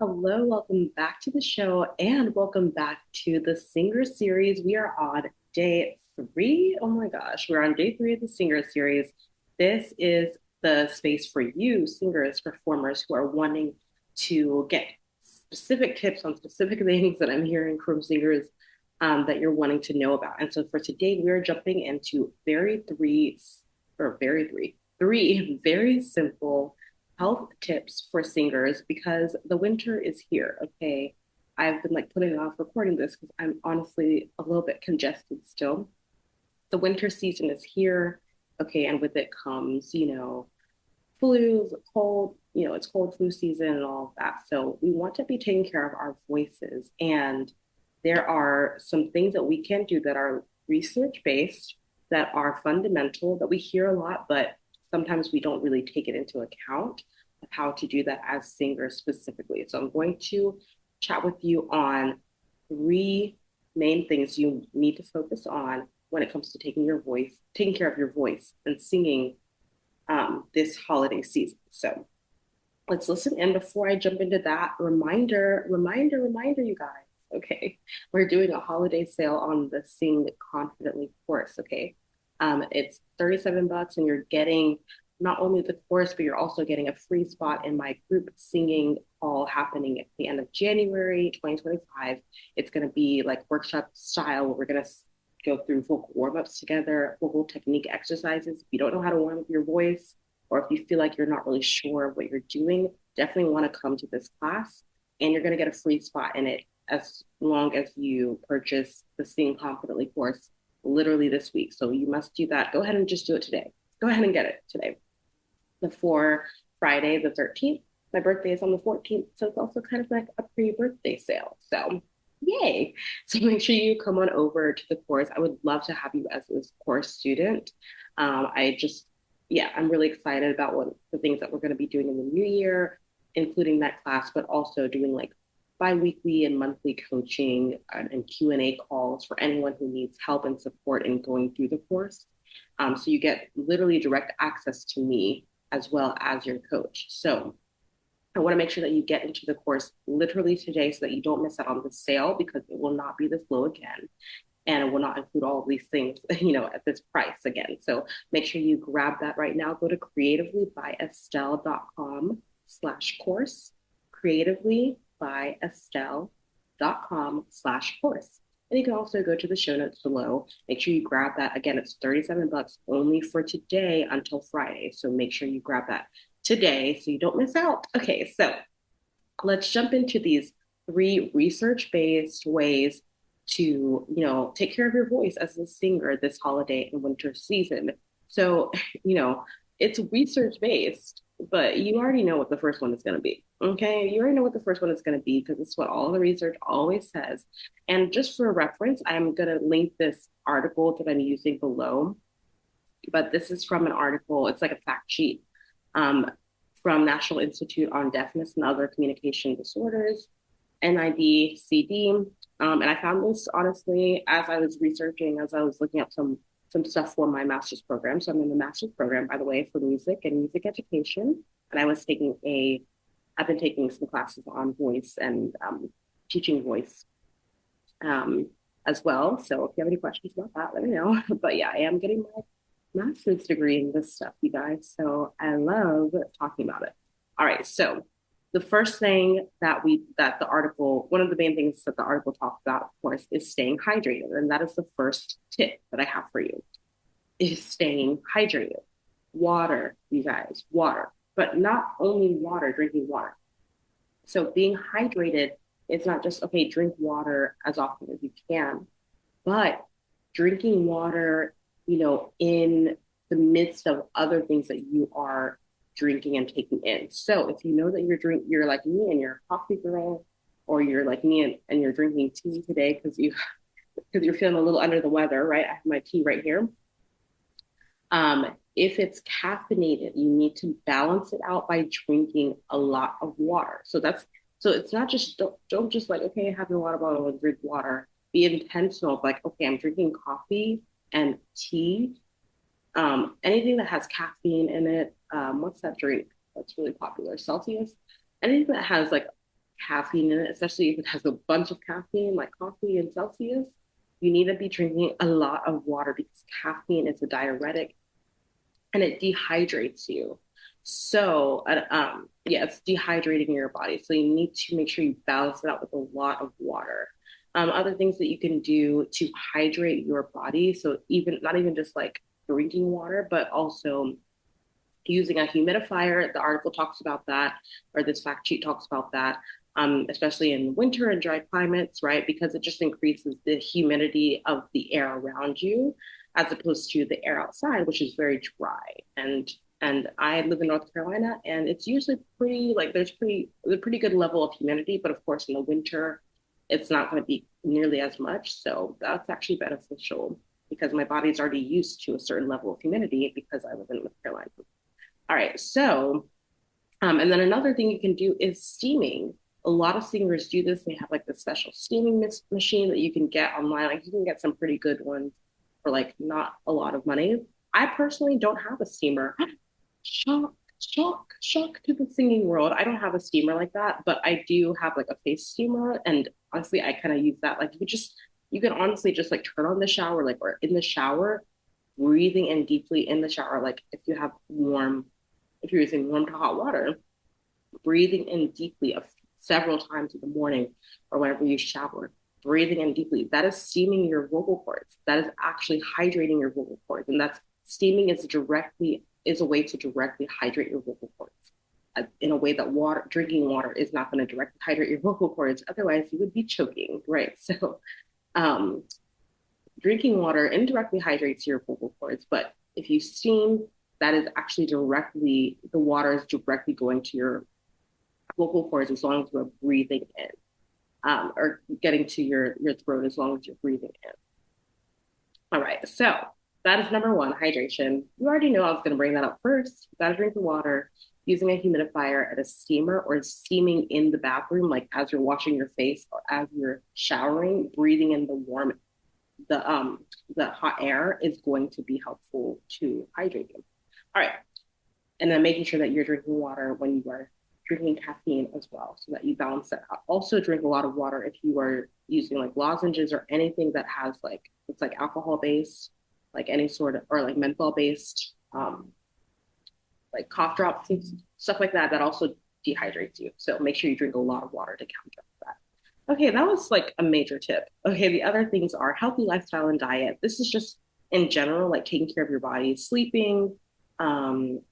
Hello, welcome back to the show and welcome back to the Singer series. We are on day three. Oh my gosh, we're on day three of the Singer series. This is the space for you, singers, performers who are wanting to get specific tips on specific things that I'm hearing from singers that you're wanting to know about. And so for today, we're jumping into three very simple health tips for singers because the winter is here. Okay. I've been like putting off recording this because I'm honestly a little bit congested still. The winter season is here. Okay. And with it comes, flu, cold, it's cold flu season and all of that. So we want to be taking care of our voices. And there are some things that we can do that are research based, that are fundamental, that we hear a lot, but sometimes we don't really take it into account of how to do that as singers specifically. So I'm going to chat with you on three main things you need to focus on when it comes to taking care of your voice and singing this holiday season. So let's listen in before I jump into that. Reminder, you guys. Okay, we're doing a holiday sale on the Sing Confidently course. Okay, it's 37 bucks, and you're getting not only the course, but you're also getting a free spot in my group singing call happening at the end of January 2025. It's going to be like workshop style where we're going to go through vocal warm ups together, vocal technique exercises. If you don't know how to warm up your voice, or if you feel like you're not really sure what you're doing, definitely want to come to this class. And you're going to get a free spot in it as long as you purchase the Sing Confidently course literally this week. So you must do that. Go ahead and just do it today. Go ahead and get it today. Before Friday the 13th. My birthday is on the 14th. So it's also kind of like a pre birthday sale. So yay. So make sure you come on over to the course. I would love to have you as this course student. I just, yeah, I'm really excited about what the things that we're going to be doing in the new year, including that class, but also doing like bi-weekly and monthly coaching and Q&A calls for anyone who needs help and support in going through the course. So you get literally direct access to me as well as your coach. So I want to make sure that you get into the course literally today so that you don't miss out on the sale because it will not be this low again. And it will not include all of these things, at this price again. So make sure you grab that right now. Go to creativelybyestelle.com/course, creativelybyestelle.com/course. And you can also go to the show notes below. Make sure you grab that. Again, it's 37 bucks only for today until Friday. So make sure you grab that today so you don't miss out. Okay, so let's jump into these three research-based ways to, take care of your voice as a singer this holiday and winter season. So, you know, it's research-based, but you already know what the first one is going to be. Okay, you already know what the first one is going to be because it's what all the research always says. And just for reference, I'm going to link this article that I'm using below. But this is from an article, it's like a fact sheet um, from National Institute on Deafness and Other Communication Disorders, NIDCD. And I found this honestly as I was researching, as I was looking up some stuff for my master's program. So I'm in the master's program, by the way, for music and music education. And I've been taking some classes on voice and teaching voice um, as well. So if you have any questions about that, let me know. But yeah, I am getting my master's degree in this stuff, you guys. So I love talking about it. All right. So the first thing that the article, one of the main things that the article talks about, of course, is staying hydrated. And that is the first tip that I have for you is staying hydrated. Water, you guys, water. But not only water, drinking water. So being hydrated is not just, okay, drink water as often as you can, but drinking water, in the midst of other things that you are drinking and taking in. So if you know that you're like me and you're a coffee girl, or you're like me and you're drinking tea today because you're feeling a little under the weather, right? I have my tea right here. If it's caffeinated, you need to balance it out by drinking a lot of water. So it's not just don't just like, okay, have your water bottle and drink water. Be intentional, like, okay, I'm drinking coffee and tea. Anything that has caffeine in it. What's that drink that's really popular? Celsius. Anything that has like caffeine in it, especially if it has a bunch of caffeine, like coffee and Celsius. You need to be drinking a lot of water because caffeine is a diuretic and it dehydrates you. So, yeah, it's dehydrating your body. So you need to make sure you balance it out with a lot of water. Other things that you can do to hydrate your body. So even not even just like drinking water, but also using a humidifier. The article talks about that, or this fact sheet talks about that, especially in winter and dry climates, right? Because it just increases the humidity of the air around you, as opposed to the air outside, which is very dry. And I live in North Carolina, and it's usually pretty like there's a pretty good level of humidity, but of course in the winter, it's not going to be nearly as much. So that's actually beneficial because my body's already used to a certain level of humidity because I live in North Carolina. All right. So, and then another thing you can do is steaming. A lot of singers do this. They have like the special steaming machine that you can get online. Like you can get some pretty good ones for like not a lot of money. I personally don't have a steamer. Shock, shock to the singing world. I don't have a steamer like that, but I do have like a face steamer. And honestly, I kind of use that. Like you can honestly just like turn on the shower, like, or in the shower, breathing in deeply in the shower. Like if you're using warm to hot water, breathing in deeply several times in the morning or whenever you shower, breathing in deeply, that is steaming your vocal cords. That is actually hydrating your vocal cords. And that's steaming is a way to directly hydrate your vocal cords in a way that drinking water is not going to directly hydrate your vocal cords. Otherwise, you would be choking, right? So, um, drinking water indirectly hydrates your vocal cords, but if you steam, that is actually the water is directly going to your vocal cords as long as you're breathing in, or getting to your throat as long as you're breathing in. All right, so that is number one, hydration. You already know I was going to bring that up first. You got to drink the water using a humidifier at a steamer or steaming in the bathroom, like as you're washing your face or as you're showering, breathing in the um the hot air is going to be helpful to hydrate you. All right. And then making sure that you're drinking water when you are drinking caffeine as well, so that you balance that out. Also drink a lot of water if you are using like lozenges or anything that has like it's like alcohol based, like any sort of or like menthol based, like cough drops and stuff like that, that also dehydrates you. So make sure you drink a lot of water to counter that. Okay, that was like a major tip. Okay, the other things are healthy lifestyle and diet. This is just in general, like taking care of your body, sleeping, moving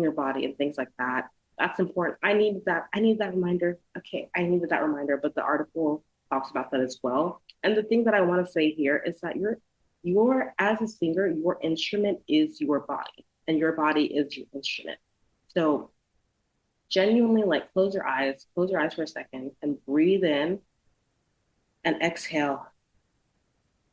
your body and things like that. That's important. I need that reminder. Okay, I needed that reminder, but the article talks about that as well. And the thing that I want to say here is that your as a singer, your instrument is your body, and your body is your instrument. So genuinely like close your eyes for a second and breathe in and exhale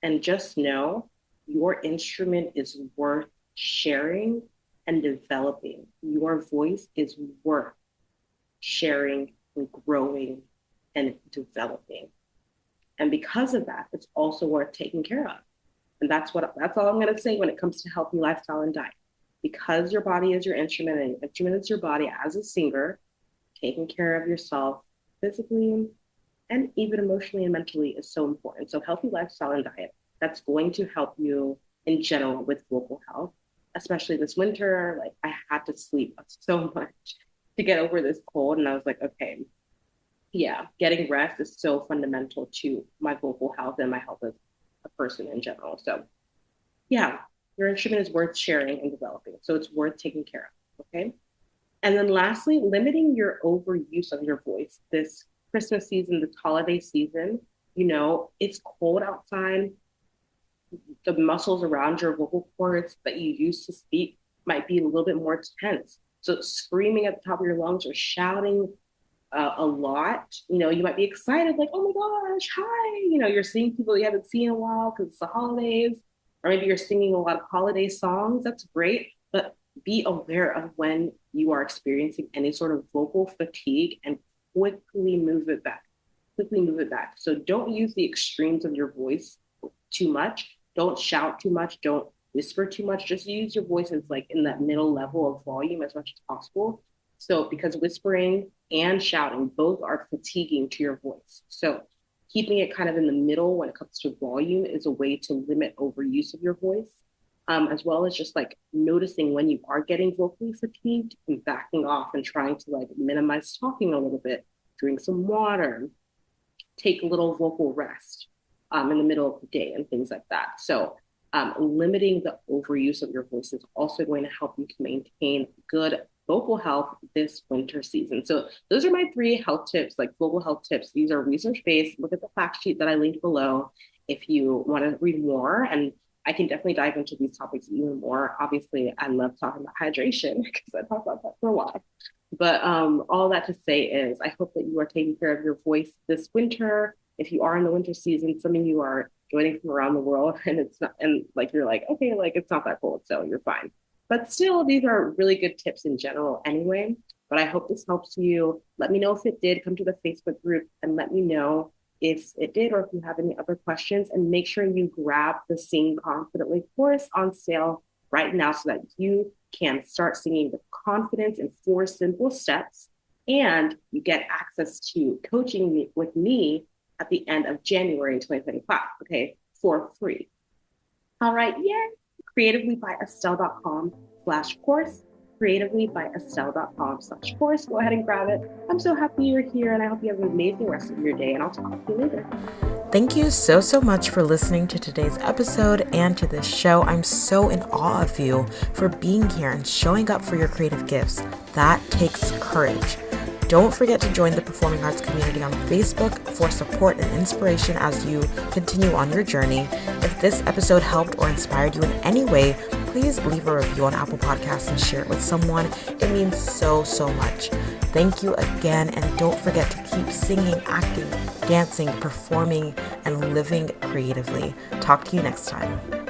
and just know your instrument is worth sharing and developing. Your voice is worth sharing and growing and developing. And because of that, it's also worth taking care of. And that's all I'm going to say when it comes to healthy lifestyle and diet. Because your body is your instrument and your instrument is your body as a singer, taking care of yourself physically and even emotionally and mentally is so important. So healthy lifestyle and diet, that's going to help you in general with vocal health, especially this winter. Like I had to sleep so much to get over this cold. And I was like, okay, yeah, getting rest is so fundamental to my vocal health and my health as a person in general. So yeah, your instrument is worth sharing and developing. So it's worth taking care of. Okay. And then lastly, limiting your overuse of your voice this Christmas season, this holiday season. It's cold outside. The muscles around your vocal cords that you use to speak might be a little bit more tense. So screaming at the top of your lungs or shouting a lot, you might be excited, like, oh my gosh, hi. You're seeing people you haven't seen in a while because it's the holidays, or maybe you're singing a lot of holiday songs. That's great. But be aware of when you are experiencing any sort of vocal fatigue and quickly move it back. Quickly move it back. So don't use the extremes of your voice too much. Don't shout too much. Don't whisper too much. Just use your voice as like in that middle level of volume as much as possible. So because whispering and shouting both are fatiguing to your voice. So keeping it kind of in the middle when it comes to volume is a way to limit overuse of your voice, as well as just like noticing when you are getting vocally fatigued and backing off and trying to like minimize talking a little bit, drink some water, take a little vocal rest in the middle of the day and things like that. So limiting the overuse of your voice is also going to help you to maintain good vocal health this winter season. So those are my 3 health tips, like vocal health tips. These are research-based. Look at the fact sheet that I linked below if you want to read more. And I can definitely dive into these topics even more. Obviously, I love talking about hydration because I talk about that for a while. But all that to say is, I hope that you are taking care of your voice this winter. If you are in the winter season, some of you are joining from around the world, and it's not, and like you're like, okay, like it's not that cold, so you're fine. But still, these are really good tips in general, anyway. But I hope this helps you. Let me know if it did. Come to the Facebook group and let me know if it did, or if you have any other questions. And make sure you grab the Sing Confidently course on sale right now so that you can start singing with confidence in 4 simple steps. And you get access to coaching with me at the end of January 2025, okay, for free. All right, yeah. creativelybyestelle.com/course, creativelybyestelle.com/course. Go ahead and grab it. I'm so happy you're here, and I hope you have an amazing rest of your day, and I'll talk to you later. Thank you so much for listening to today's episode and to this show. I'm so in awe of you for being here and showing up for your creative gifts. That takes courage. Don't forget to join the Performing Arts community on Facebook for support and inspiration as you continue on your journey. If this episode helped or inspired you in any way, please leave a review on Apple Podcasts and share it with someone. It means so much. Thank you again, and don't forget to keep singing, acting, dancing, performing, and living creatively. Talk to you next time.